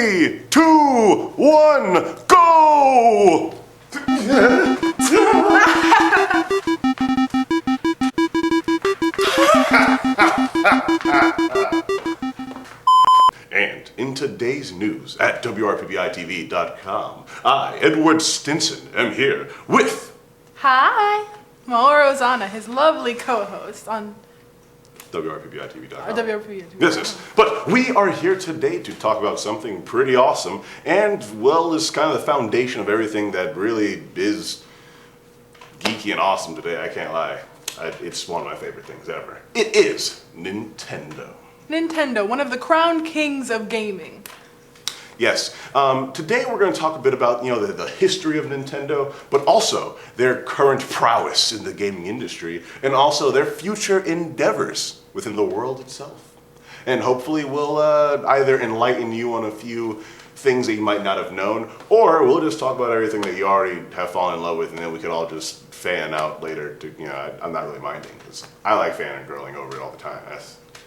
3, 2, 1, go! And in today's news at WRPBITV.com, I, Edward Stinson, am here with... Hi! Mauro Ozana, his lovely co-host on... WRPBITV.com. WRPBITV. Yes. But we are here today to talk about something pretty awesome and, well, is kind of the foundation of everything that really is geeky and awesome today, I can't lie. It's one of my favorite things ever. It is Nintendo. Nintendo, one of the crowned kings of gaming. Yes. Today we're going to talk a bit about, the history of Nintendo, but also their current prowess in the gaming industry, and also their future endeavors within the world itself. And hopefully we'll either enlighten you on a few things that you might not have known, or we'll just talk about everything that you already have fallen in love with, and then we could all just fan out later. I'm not really minding, because I like fangirling over it all the time.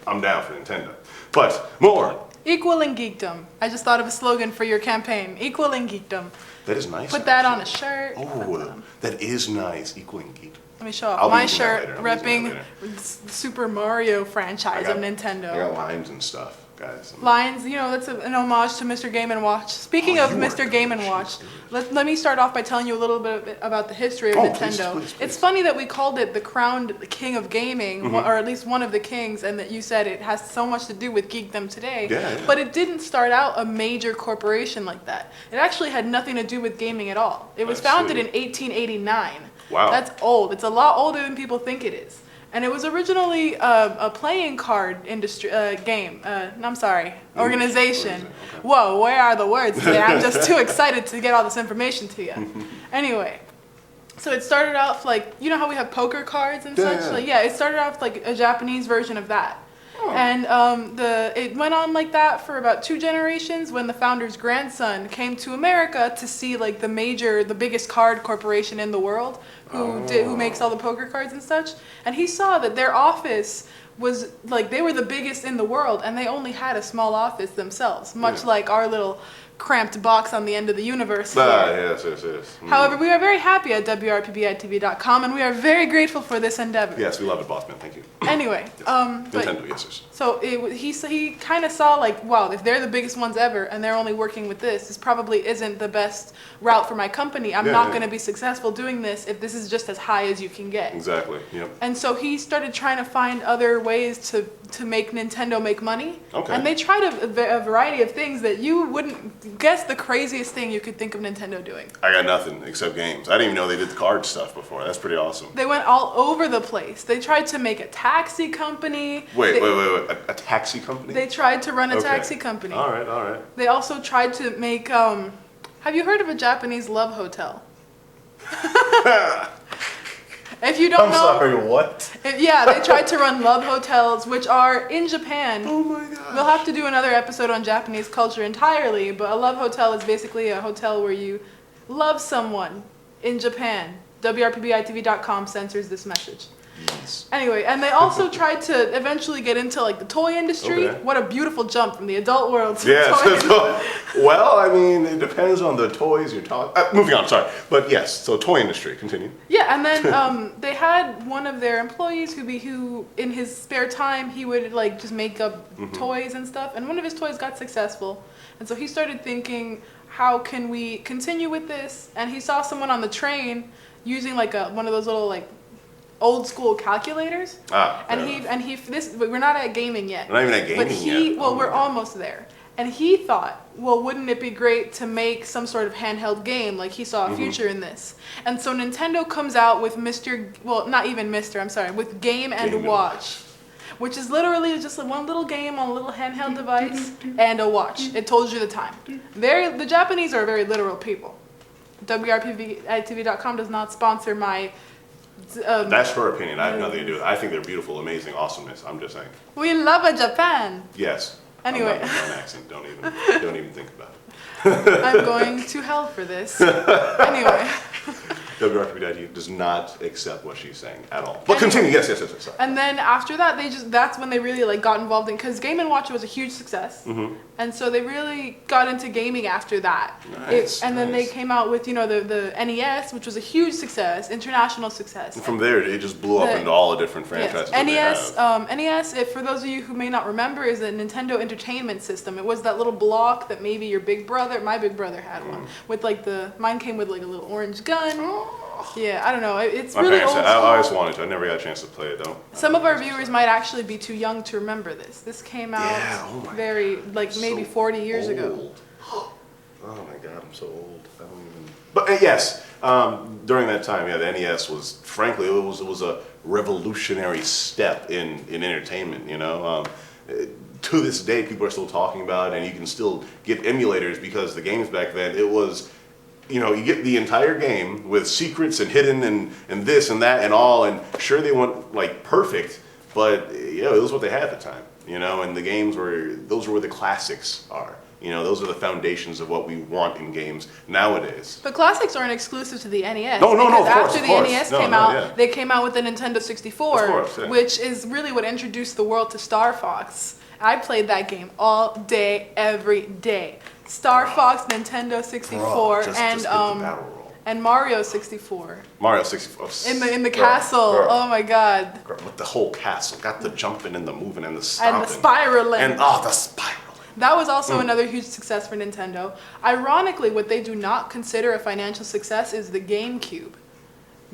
I'm down for Nintendo. But more. Equal in geekdom. I just thought of a slogan for your campaign. Equal in geekdom. That is nice. Put that on a shirt. Oh, that is nice. Equal in geekdom. Let me show off my shirt repping Super Mario franchise of Nintendo. I got lines and stuff, guys. Lines, that's an homage to Mr. Game & Watch. Speaking of Mr. Game & Watch, let me start off by telling you a little bit about the history of Nintendo. Please. It's funny that we called it the crowned king of gaming, or at least one of the kings, and that you said it has so much to do with geekdom today. Yeah. But it didn't start out a major corporation like that. It actually had nothing to do with gaming at all. It was founded in 1889. Wow. That's old. It's a lot older than people think it is. And it was originally a playing card industry organization. Okay. Whoa, where are the words today? I'm just too excited to get all this information to you. Anyway, so it started off like, you know how we have poker cards and such? Yeah. It started off like a Japanese version of that. Oh. And it went on like that for about 2 generations when the founder's grandson came to America to see like the biggest card corporation in the world who makes all the poker cards and such. And he saw that their office was like, they were the biggest in the world and they only had a small office themselves, much like our little cramped box on the end of the universe here. Yes. However, we are very happy at WRPBITV.com and we are very grateful for this endeavor. Yes, we love it, boss man. Thank you. Anyway, Nintendo, yes. So he kind of saw like, wow, if they're the biggest ones ever and they're only working with this probably isn't the best route for my company. I'm not going to be successful doing this if this is just as high as you can get. Exactly, yep. And so he started trying to find other ways to make Nintendo make money. Okay. And they tried a variety of things that you wouldn't guess the craziest thing you could think of Nintendo doing. I got nothing except games. I didn't even know they did the card stuff before. That's pretty awesome. They went all over the place. They tried to make a taxi company. Wait. A taxi company? They tried to run a taxi company. All right. They also tried to make, have you heard of a Japanese love hotel? If you don't know. I'm sorry, what? They tried to run love hotels, which are in Japan. Oh my god. We'll have to do another episode on Japanese culture entirely, but a love hotel is basically a hotel where you love someone in Japan. WRPBITV.com censors this message. Yes. Anyway, and they also tried to eventually get into like the toy industry. Okay. What a beautiful jump from the adult world to the toy industry. Well, I mean, it depends on the toys you're talking. Moving on, sorry, but yes. So toy industry, continue. Yeah, and then they had one of their employees who in his spare time he would like just make up toys and stuff. And one of his toys got successful, and so he started thinking, how can we continue with this? And he saw someone on the train using like one of those little like old school calculators. We're not at gaming yet. We're not even at gaming yet. Well, we're almost there. And he thought, well, wouldn't it be great to make some sort of handheld game? Like he saw a future in this. And so Nintendo comes out with with Game and Watch, which is literally just one little game on a little handheld device and a watch. It tells you the time. The Japanese are very literal people. WRPV.com does not sponsor my... That's her opinion. I have nothing to do with it. I think they're beautiful, amazing, awesomeness. I'm just saying. We love a Japan. Yes. Anyway. I'm not with an accent. Don't even think about it. I'm going to hell for this. Anyway. WRPG does not accept what she's saying at all. But continue. Yes. Sorry. And then after that, that's when they really like got involved in, because Game & Watch was a huge success, and so they really got into gaming after that. Nice. Then they came out with the NES, which was a huge success, international success. And from there, it just blew up into all the different franchises. Yes. NES, for those of you who may not remember, is a Nintendo Entertainment System. It was that little block that maybe my big brother had one with mine came with like a little orange gun. Yeah, I don't know. It's really old school. I always wanted to. I never got a chance to play it though. Some of our viewers might actually be too young to remember this. This came out maybe 40 years ago. Oh my God, I'm so old. I don't even. But yes, during that time, the NES was, frankly, it was a revolutionary step in entertainment. To this day, people are still talking about it, and you can still get emulators because the games back then, it was, you get the entire game with secrets and hidden and this and that and all, and sure they weren't like perfect, but it was what they had at the time, and the games those were where the classics are. Those are the foundations of what we want in games nowadays. But classics aren't exclusive to the NES. No, because of course, after the NES came out, they came out with the Nintendo 64, of course, yeah. which is really what introduced the world to Star Fox. I played that game all day, every day. Star Fox, Nintendo 64, and Mario 64. Mario 64. In the castle. Girl. Oh my God. Girl, with the whole castle, got the jumping and the moving and the stomping. And the spiraling. And the spiraling. That was also another huge success for Nintendo. Ironically, what they do not consider a financial success is the GameCube.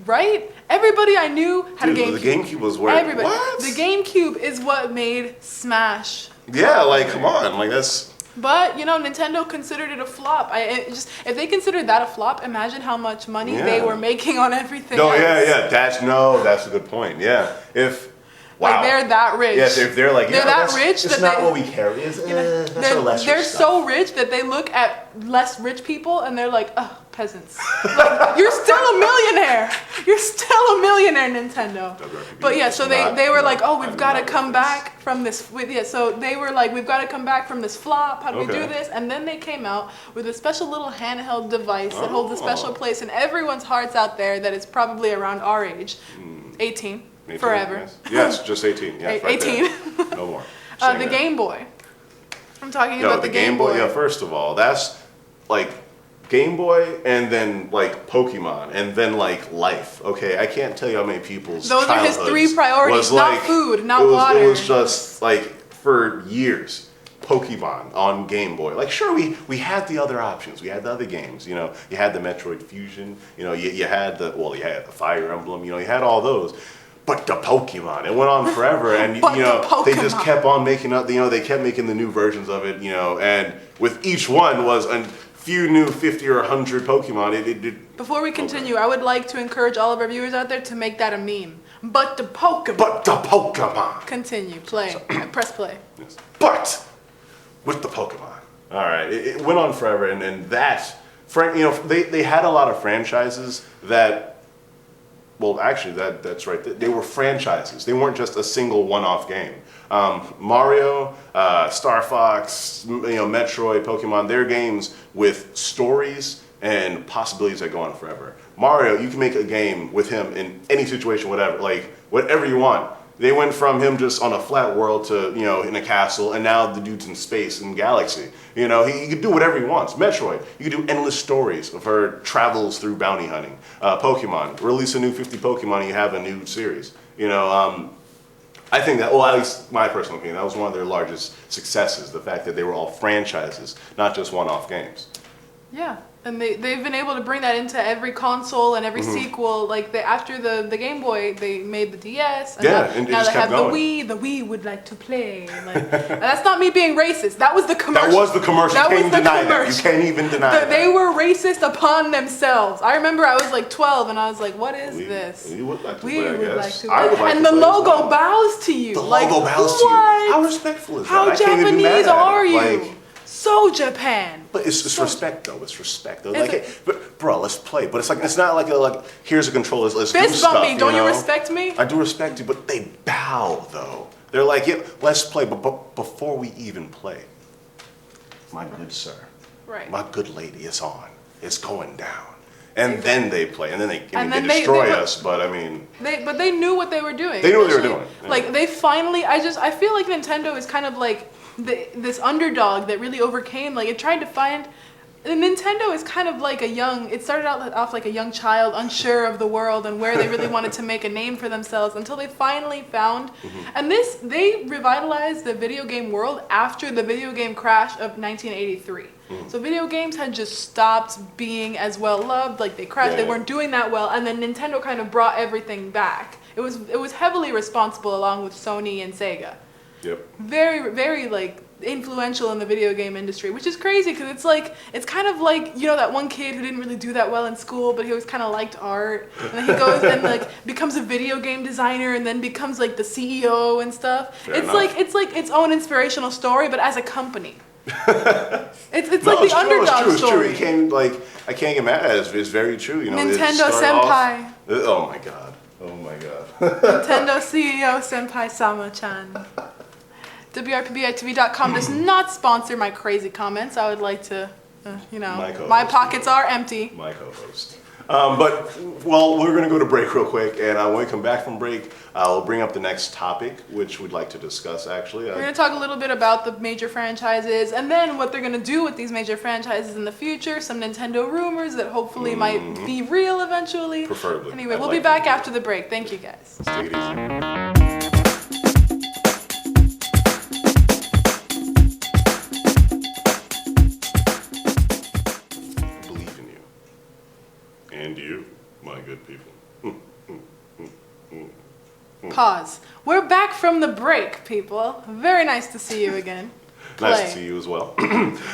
Right? Everybody I knew had a GameCube. The GameCube was where... Everybody. What? The GameCube is what made Smash. Yeah, come on. That's... But, Nintendo considered it a flop. If they considered that a flop, imagine how much money they were making on everything else. That's a good point. Yeah. Wow. They're that rich. Yes, if they're that rich. It's not what we carry. They're so rich that they look at less rich people and they're like, oh, peasants. You're still a millionaire. You're still a millionaire, Nintendo. But yeah, so they were like, oh, we've got to come back from this. So they were like, we've got to come back from this flop. How do we do this? And then they came out with a special little handheld device that holds a special place in everyone's hearts out there that is probably around our age, 18. 18, forever. Yes, just 18. Yes, 18. Right no more. The Game Boy. I'm talking about the Game Boy. Yeah, first of all, that's Game Boy and then Pokemon and then life. Okay, I can't tell you how many people's those are his three priorities, not food, not water. It was just for years. Pokemon on Game Boy. Sure, we had the other options. We had the other games. You had the Metroid Fusion. You had you had the Fire Emblem. You had all those. But the Pokemon, it went on forever, and they just kept on making up. They kept making the new versions of it. And with each one was a few new 50 or 100 Pokemon. Before we continue, I would like to encourage all of our viewers out there to make that a meme. But the Pokemon. But the Pokemon. Continue. Play. Press play. Yes. But with the Pokemon. All right, it went on forever, and that, they had a lot of franchises that. Well, actually, that's right. They were franchises. They weren't just a single one-off game. Mario, Star Fox, Metroid, Pokemon, they're games with stories and possibilities that go on forever. Mario, you can make a game with him in any situation, whatever you want. They went from him just on a flat world to, in a castle, and now the dude's in space and galaxy. He could do whatever he wants. Metroid, you could do endless stories of her travels through bounty hunting. Pokemon, release a new 50 Pokemon, and you have a new series. I think that, well, at least my personal opinion, that was one of their largest successes, the fact that they were all franchises, not just one-off games. Yeah. And they've been able to bring that into every console and every sequel. After the Game Boy, they made the DS. And now they have the Wii. The Wii would like to play. That's not me being racist. That was the commercial. That was the commercial. You can't deny that. You can't even deny that. They were racist upon themselves. I remember I was 12 and I was like, what is this? We would like to we play, would I like guess. to play. And the logo bows to you. The logo bows to you. How respectful is that? How Japanese are you? So Japan. But it's respect though. It's respect though. But bro, let's play. But it's not like here's a controller. Let's do fist stuff. Bump me. Don't you respect me? I do respect you, but they bow though. They're like, yeah, let's play. But before we even play, my good sir, right? My good lady, it's on. It's going down. And then they play, and then they they us. But I mean, they knew what they were doing. They knew what they were doing. Yeah. Like they finally, I feel like Nintendo is kind of like this underdog that really overcame. Like it tried to find. Nintendo is kind of like it started out off like a young child, unsure of the world and where they really wanted to make a name for themselves until they finally found, and they revitalized the video game world after the video game crash of 1983. So video games had just stopped being as well loved, like they crashed, they weren't doing that well, and then Nintendo kind of brought everything back. It was heavily responsible along with Sony and Sega. Yep. Very, very like influential in the video game industry, which is crazy because it's kind of like, you know, that one kid who didn't really do that well in school, but he always kind of liked art, and then he goes and like becomes a video game designer and then becomes like the CEO and stuff. It's like its own inspirational story, but as a company. It's like the underdog story. It's true. I can't get mad at it. It's very true. You know, Nintendo Senpai. Oh my god. Nintendo CEO Senpai Sama-chan. WRPBITV.com does not sponsor my crazy comments. I would like to, my pockets are empty. My co-host. But we're going to go to break real quick, and when we come back from break, I'll bring up the next topic, which we'd like to discuss, actually. We're going to talk a little bit about the major franchises, and then what they're going to do with these major franchises in the future, some Nintendo rumors that hopefully might be real eventually. Preferably. Anyway, we'll be back after the break. Thank you, guys. Take it easy. And you, my good people. Pause. We're back from the break, people. Very nice to see you again. Nice to see you as well.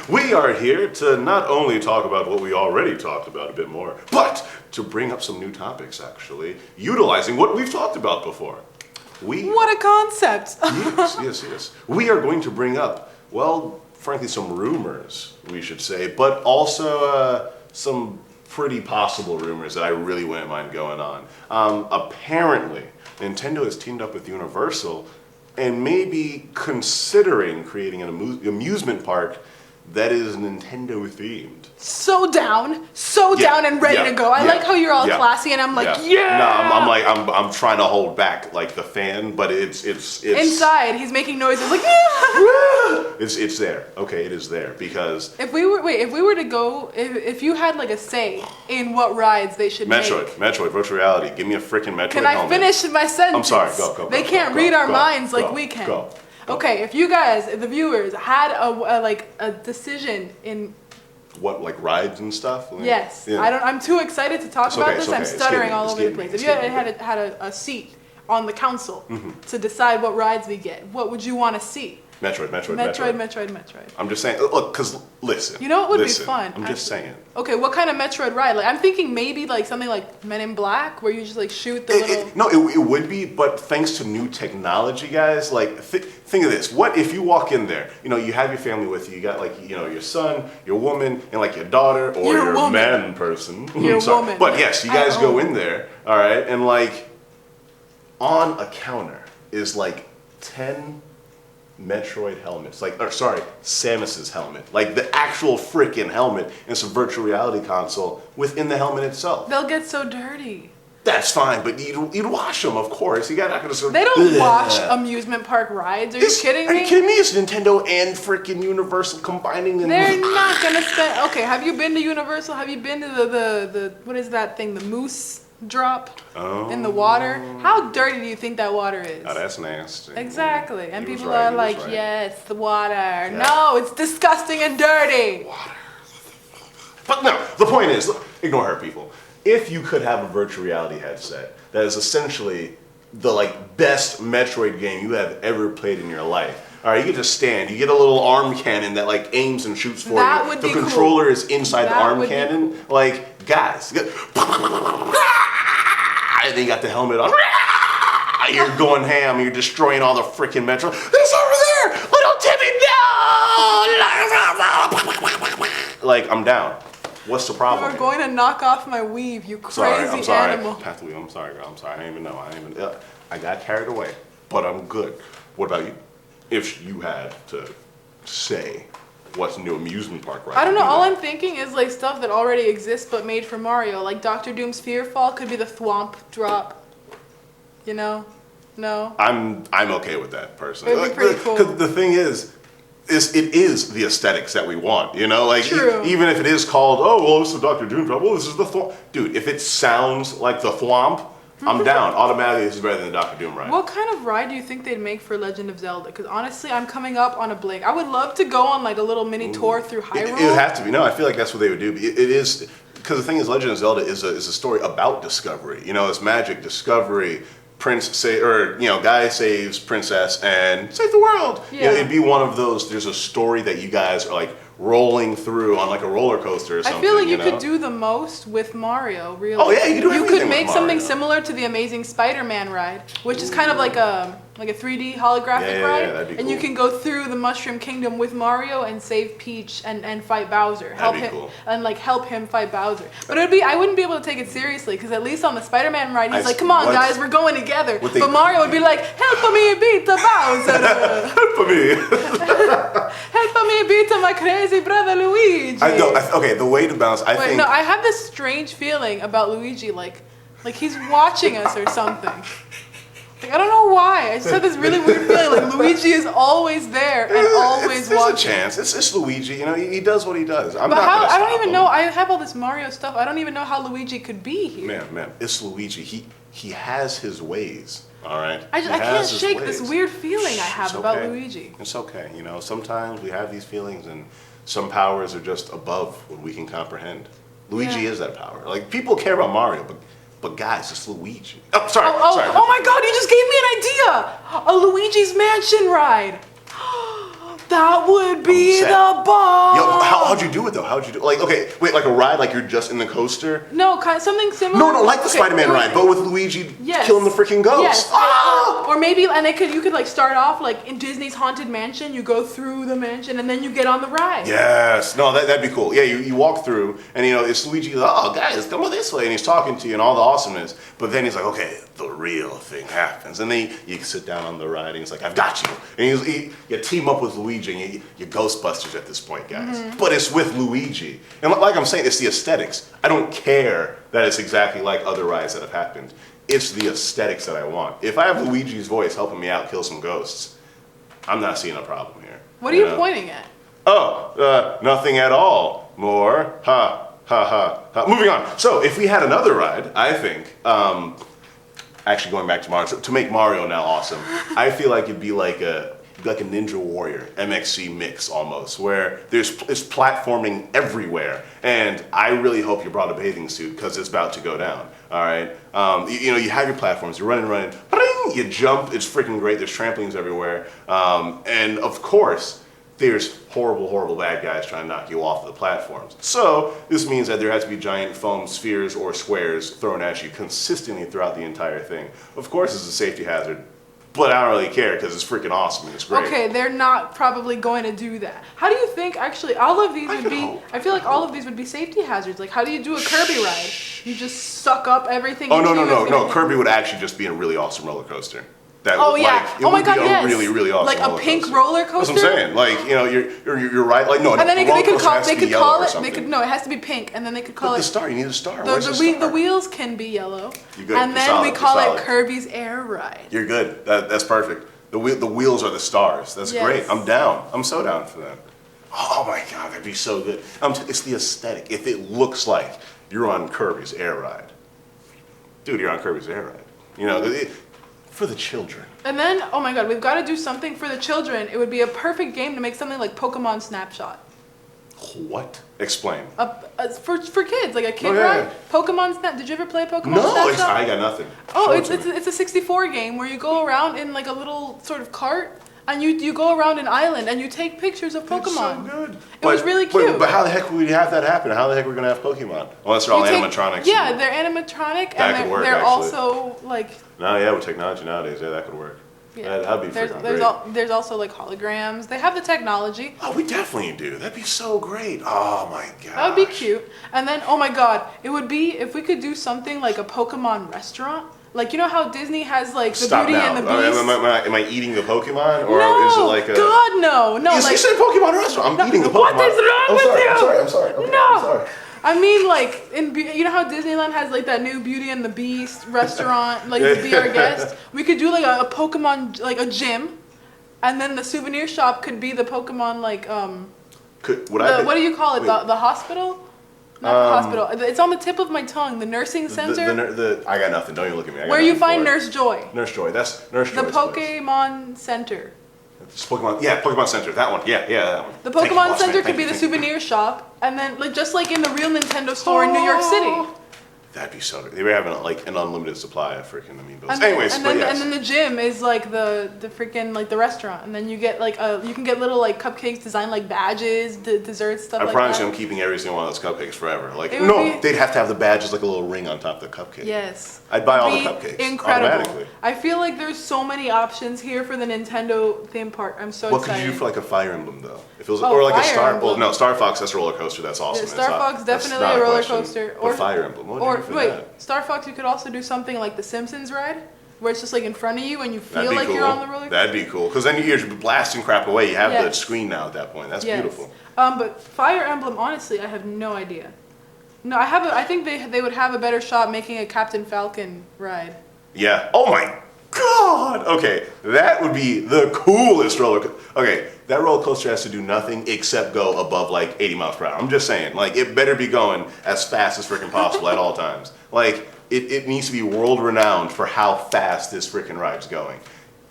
We are here to not only talk about what we already talked about a bit more, but to bring up some new topics, actually, utilizing what we've talked about before. What a concept! Yes. We are going to bring up, frankly, some rumors, we should say, but also some pretty possible rumors that I really wouldn't mind going on. Apparently, Nintendo has teamed up with Universal and maybe considering creating an amusement park that is Nintendo themed. So down and ready to go. I like how you're all classy, and I'm like, No, I'm trying to hold back like the fan, but it's inside. He's making noises like it's there. Okay, it is there because if we were to go, if you had like a say in what rides they should make. Metroid, virtual reality. Give me a freaking Metroid. Can I finish my sentence? I'm sorry. Go. They can't read our minds like we can. Go. Okay, if you guys, the viewers, had a decision in what, like rides and stuff? Yes. Yeah. I'm too excited to talk about this. I'm stuttering all over the place. If you had a seat on the council to decide what rides we get, what would you want to see? Metroid. I'm just saying, look, because listen. You know what would be fun? I'm just saying. Okay, what kind of Metroid ride? Like, I'm thinking maybe like something like Men in Black, where you just like shoot the little... No, it would be, but thanks to new technology, guys, like, think of this. What if you walk in there, you have your family with you, you got like, your son, your woman, and like your daughter, or your man person. Your woman. But yes, you guys go in there, all right, and like, on a counter is like 10... Metroid helmets, Samus's helmet, like the actual freaking helmet, and some virtual reality console within the helmet itself. They'll get so dirty. That's fine, but you'd wash them, of course. You got not gonna. They don't wash amusement park rides. Are you kidding me? Are you kidding me? It's Nintendo and freaking Universal combining. They're not gonna spend. Okay, have you been to Universal? Have you been to the what is that thing? The moose drop in the water. How dirty do you think that water is? Oh, that's nasty. Exactly. And people are like, yes, the water. Yeah. No, it's disgusting and dirty. Water. But no, the point is, ignore her, people. If you could have a virtual reality headset that is essentially the best Metroid game you have ever played in your life. All right, you get to stand. You get a little arm cannon that aims and shoots for you. The controller is inside the arm cannon. Guys. And then you got the helmet on. You're going ham. You're destroying all the freaking Metro. It's over there! Little Timmy, no! I'm down. What's the problem? You're going to knock off my weave, you crazy I'm sorry. animal. Path weave, I'm sorry, girl. I'm sorry. I didn't even know. I got carried away. But I'm good. What about you? If you had to say what's new amusement park ride. I don't know. do All that. I'm thinking is like stuff that already exists but made for Mario. Like Dr. Doom's Fearfall could be the Thwomp drop. You know? No. I'm okay with that personally. It'd be pretty cool. Because the thing is it is the aesthetics that we want, you know? Like, True. even if it is called, oh, well, this is Dr. Doom drop, well, this is the Thwomp. Dude, if it sounds like the Thwomp, I'm down. Automatically, this is better than the Dr. Doom ride. What kind of ride do you think they'd make for Legend of Zelda? Because honestly, I'm coming up on a blink. I would love to go on like a little mini tour through Hyrule. It would have to be. No, I feel like that's what they would do. It is, because the thing is, Legend of Zelda is a story about discovery. You know, it's magic, discovery, guy saves princess and save the world. Yeah. You know, it'd be one of those, there's a story that you guys are like rolling through on like a roller coaster or something. I feel like you know? could do the most with Mario, really. Oh, yeah, you could do everything with make something Mario. similar to the Amazing Spider-Man ride, which is kind of like a 3D holographic Yeah, ride. that'd be And you cool. can go through the Mushroom Kingdom with Mario and save Peach and fight Bowser. That'd be cool. And like help him fight Bowser. But I wouldn't be able to take it seriously because at least on the Spider-Man ride, he's like, come on, guys, we're going together. What they- But Mario would be like, help me beat the Bowser. For me. Help me beat my crazy brother Luigi. Okay, the way to bounce, I Wait, think. no, I have this strange feeling about Luigi, like he's watching us or something. Like, I don't know why. I just have this really weird feeling. Like Luigi is always there and always there's watching. a chance. It's Luigi. You know, he does what he does. I'm But not how? gonna I don't stop even him. know. I have all this Mario stuff. I don't even know how Luigi could be here. Man, it's Luigi. He has his ways. All right. I He can't has his shake this ways. weird feeling I have It's about okay. Luigi. It's okay. You know, sometimes we have these feelings, and some powers are just above what we can comprehend. Luigi Yeah. is that power. Like, people care about Mario, but guys, it's Luigi. Oh, sorry. Oh sorry. my God! You just gave me an idea. A Luigi's Mansion ride. That would be set. the bomb. Yo, how'd you do it though? How'd you do? Like, okay, wait, like a ride, like you're just in the coaster. No, something similar. No, like the Okay, Spider-Man wait, ride, but with Luigi Yes. killing the freaking ghost. Yes. Ah! Or maybe, and you could like start off like in Disney's Haunted Mansion. You go through the mansion and then you get on the ride. Yes. No, that'd be cool. Yeah, you walk through, and you know, it's Luigi, oh, guys, come on this way. And he's talking to you and all the awesomeness. But then he's like, okay, the real thing happens. And then you sit down on the ride, and he's like, I've got you. And you team up with Luigi, and you're Ghostbusters at this point, guys. Mm-hmm. But it's with Luigi. And like I'm saying, it's the aesthetics. I don't care that it's exactly like other rides that have happened. It's the aesthetics that I want. If I have Luigi's voice helping me out kill some ghosts, I'm not seeing a problem here. What are you know? pointing at? Oh, nothing at all. More. Ha, ha, ha, ha. Moving on. So, if we had another ride, I think, actually going back to Mario, to make Mario now awesome, I feel like it'd be like a Ninja Warrior MXC mix almost, where it's platforming everywhere. And I really hope you brought a bathing suit because it's about to go down. All right. You know, you have your platforms, you're running, bring, you jump, it's freaking great. There's trampolines everywhere. And of course, there's horrible bad guys trying to knock you off the platforms. So this means that there has to be giant foam spheres or squares thrown at you consistently throughout the entire thing. Of course, it's a safety hazard, but I don't really care because it's freaking awesome and it's great. Okay, they're not probably going to do that. How do you think, actually, all of these I would could be, hope. I feel like all of these would be safety hazards. Like, how do you do a Kirby ride? You just suck up everything. Oh, into no. you. Kirby would actually just be a really awesome roller coaster. That Oh would, yeah! Like, it Oh my would God! be a Yes. really awesome like a roller pink coaster. roller coaster. That's what I'm saying. Like, you know, you're right. Like, no, And then the they roller could coaster call has to they be could yellow call or it. something. No, it has to be pink, and then they could call But it the star, you need a star. The, Where's the, the whe- star? the wheels can be yellow. You're good. And You're then solid. we You're call solid. it Kirby's Air Ride. You're good. That's perfect. The wheels are the stars. That's Yes. great. I'm down. I'm so down for that. Oh my God, that'd be so good. It's the aesthetic. If it looks like you're on Kirby's Air Ride, dude, you're on Kirby's Air Ride. You know, for the children. And then, oh my God, we've got to do something for the children. It would be a perfect game to make something like Pokemon Snapshot. What? Explain. For kids, like a kid Oh, yeah, ride. yeah. Pokemon Snap. Did you ever play Pokemon No, Snapshot? I got nothing. Oh, Show it it's to me. it's a 64 game where you go around in like a little sort of cart, and you go around an island and you take pictures of Pokemon. It's so good. It was really cute. But how the heck would we have that happen? How the heck are we gonna have Pokemon? Unless they're all You take- animatronics. Yeah, they're animatronic, That and could they're, work, they're actually. also like. No, yeah, with technology nowadays, yeah, that could work. Yeah. That'd be there's freaking there's, great. there's also like holograms. They have the technology. Oh, we definitely do. That'd be so great. Oh my God. That would be cute. And then, oh my God, it would be if we could do something like a Pokemon restaurant. Like, you know how Disney has like the Stop Beauty now. and the Beast? Am I eating the Pokemon, or No, is it like a? God, no. You said Pokemon restaurant. I'm eating the Pokemon. What is wrong with you? I'm sorry. Okay, No. I'm sorry. I mean, like, you know how Disneyland has like that new Beauty and the Beast restaurant, like Be Our Guest? We could do like a Pokemon, like a gym, and then the souvenir shop could be the Pokemon, like, what do you call it? The hospital? Not the hospital. It's on the tip of my tongue. The nursing center. I got nothing. Don't even look at me. Where you find Nurse Joy. Nurse Joy. That's Nurse Joy. The Pokemon Center. It's Pokemon. Yeah, Pokemon Center. That one. Yeah, that one. The Pokemon Center could be the souvenir shop, and then like just like in the real Nintendo store in New York City. That'd be so good. They were having like an unlimited supply of freaking amiibos. And Anyways, and then the gym is like the freaking like the restaurant, and then you get like you can get little like cupcakes designed like badges, desserts, stuff like that. I promise you, I'm keeping every single one of those cupcakes forever. Like they'd have to have the badges like a little ring on top of the cupcake. Yes. I'd buy all the cupcakes. Incredible. Automatically. I feel like there's so many options here for the Nintendo theme park. I'm so excited. What could you do for like a Fire Emblem though? If it was or like a Star Emblem. Well, no, Star Fox. That's a roller coaster. That's awesome. Yeah, Star Fox definitely a roller coaster. Or Fire Emblem. Star Fox, you could also do something like the Simpsons ride, where it's just like in front of you and you feel like cool. you're on the roller coaster. That'd be cool, because then you're blasting crap away. You have the screen now at that point. That's beautiful. But Fire Emblem, honestly, I have no idea. No, I think they would have a better shot making a Captain Falcon ride. Yeah. Oh my God. Okay, that would be the coolest roller coaster. Okay, that roller coaster has to do nothing except go above like 80 miles per hour. I'm just saying, like it better be going as fast as freaking possible at all times. Like it needs to be world renowned for how fast this freaking ride's going.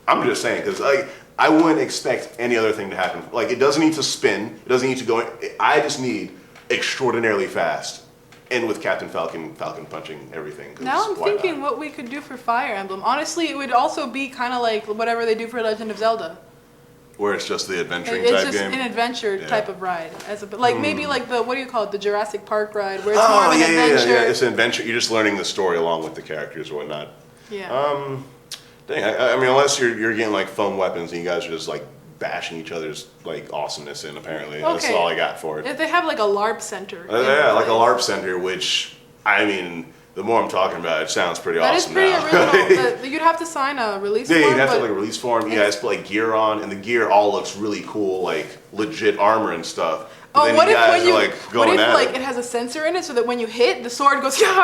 I'm just saying, because like I wouldn't expect any other thing to happen. Like it doesn't need to spin. It doesn't need to go. I just need extraordinarily fast. And with Captain Falcon punching everything. Now I'm thinking what we could do for Fire Emblem. Honestly, it would also be kind of like whatever they do for Legend of Zelda. Where it's just the adventuring type game? It's just an adventure type of ride. Maybe like the, what do you call it, the Jurassic Park ride, where it's more of an adventure. Yeah, it's an adventure. You're just learning the story along with the characters or whatnot. Yeah. Dang, I mean, unless you're getting like foam weapons and you guys are just like bashing each other's like awesomeness in, apparently. Okay. That's all I got for it. If they have like a LARP center. Like a LARP center, which, I mean, the more I'm talking about it, sounds pretty awesome now. That is pretty original. You'd have to sign a release form. Yeah, you'd have to like a release form. You guys put like gear on, and the gear all looks really cool, like legit armor and stuff. Oh, what if it has a sensor in it so that when you hit, the sword goes yeah. Oh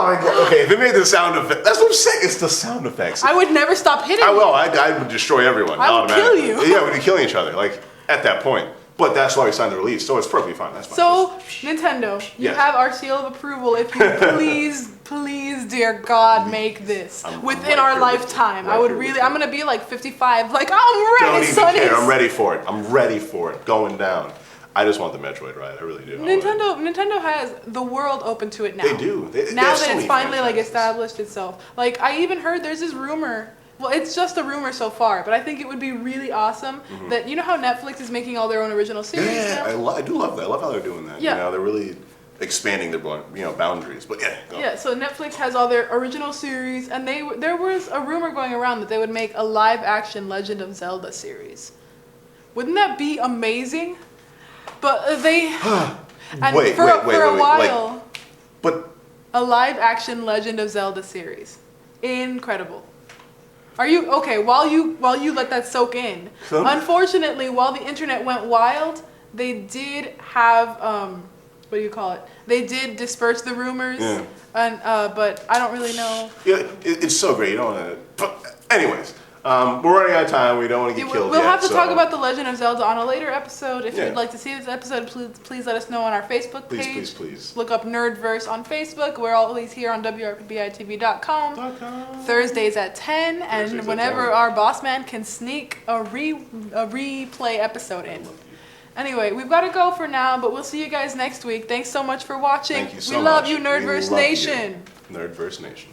my God. Okay, if it made the sound effect, that's what I'm saying. It's the sound effects. I would never stop hitting. I would destroy everyone. I would kill you. Yeah, we'd be killing each other. Like at that point. But that's why we signed the release, so it's perfectly fine. That's fine. So, Nintendo, you have our seal of approval. If you please, dear God, make this within our lifetime. I'm gonna be like 55. Like I'm ready, Don't even care. I'm ready for it. I'm ready for it. Going down. I just want the Metroid ride. I really do. Nintendo has the world open to it now. They do. Now that it's finally like established itself. Like I even heard there's this rumor. Well, it's just a rumor so far, but I think it would be really awesome that, you know how Netflix is making all their own original series now? I do love that. I love how they're doing that. Yeah. You know, they're really expanding their boundaries. But so Netflix has all their original series, and there was a rumor going around that they would make a live-action Legend of Zelda series. Wouldn't that be amazing? But they... wait, for a while... But... A live-action Legend of Zelda series. Incredible. Are you okay? While you let that soak in. Unfortunately, while the internet went wild, they did have what do you call it? They did disperse the rumors, and but I don't really know. Yeah, it's so great. You don't want to. But anyways, we're running out of time. We don't want to get killed. We'll have to talk about The Legend of Zelda on a later episode. If you'd like to see this episode, please let us know on our Facebook page. Please. Look up Nerdverse on Facebook. We're always here on WRPBITV.com. Thursdays at 10, and whenever our boss man can sneak a replay episode in. Anyway, we've got to go for now, but we'll see you guys next week. Thanks so much for watching. Thank you so much. We love you, Nerdverse Nation. Nerdverse Nation.